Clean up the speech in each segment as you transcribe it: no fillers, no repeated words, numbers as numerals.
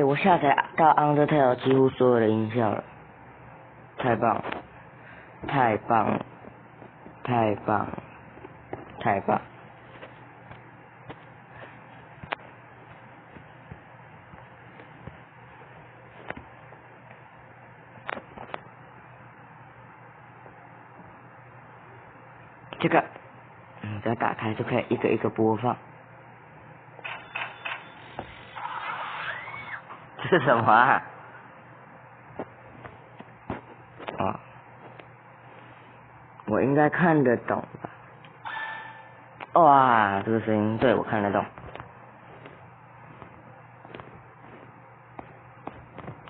我下载到 Undertale 几乎所有的音效了，太棒了，太棒了，太棒了，太棒！这个，只要打开就可以一个一个播放。这是什么啊？哦，我应该看得懂吧？哇，这个声音，对，我看得懂。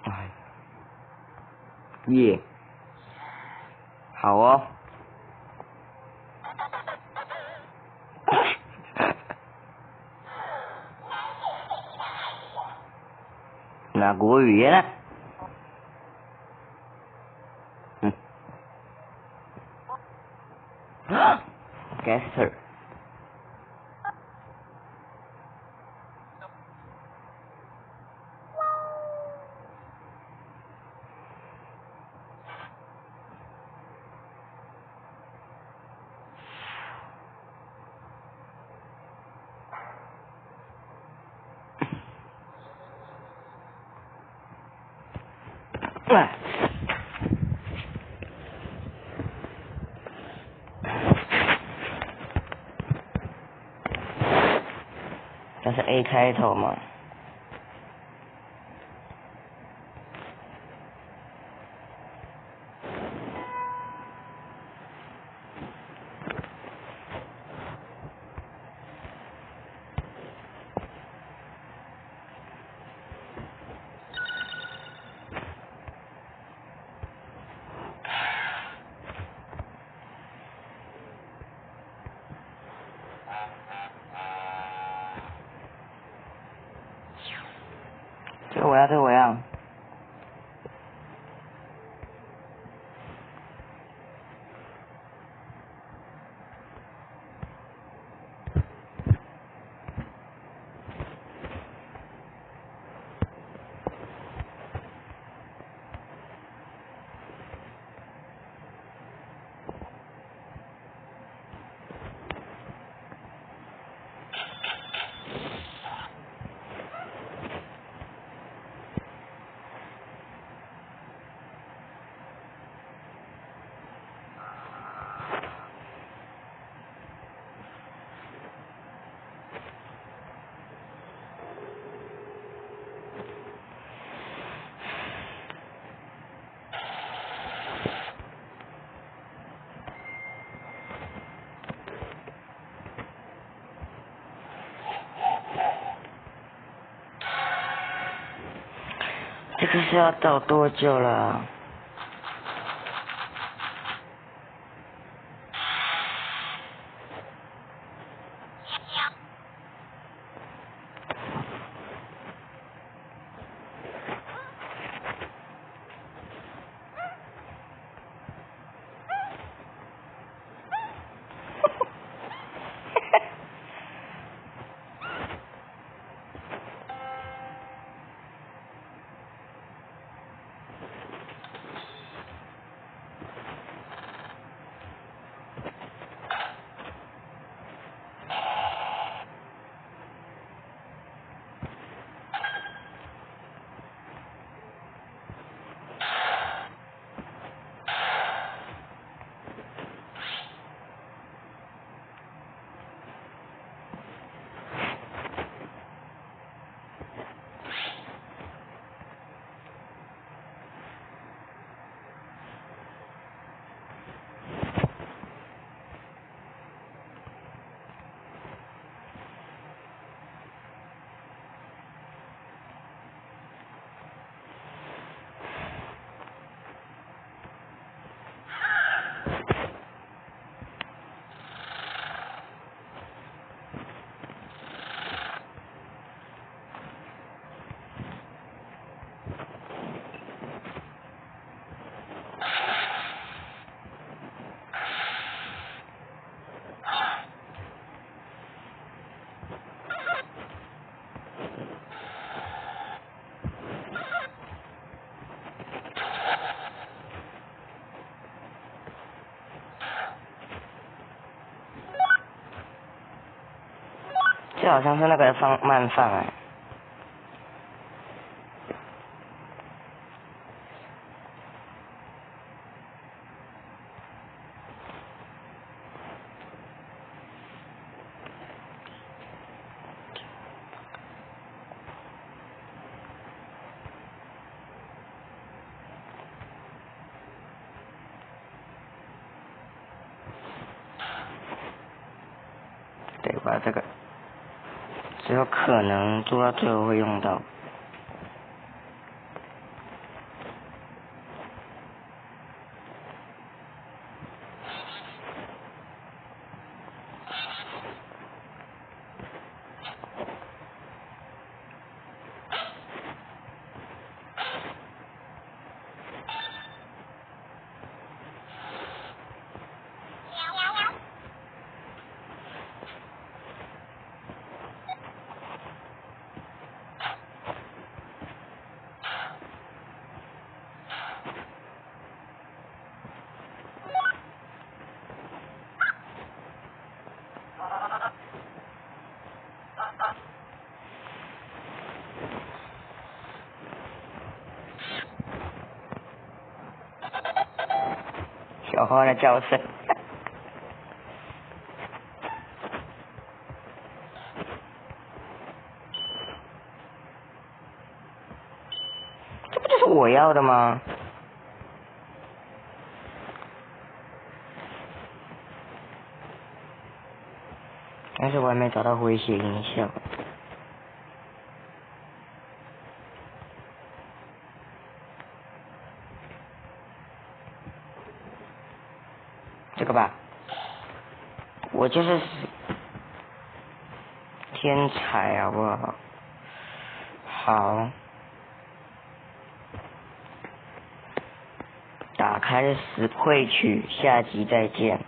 哎，耶，好哦。哪国语言呢？Gaster。这是 A 开头吗？这个我要，这个我要。这个是要等多久了？这好像是那个慢放哎。对吧？这个只有可能做到最后会用到。小花的叫声。这不就是我要的吗？但是我还没找到回血音效。这个吧，我就是天才好不好？好，打开实馈曲，下集再见。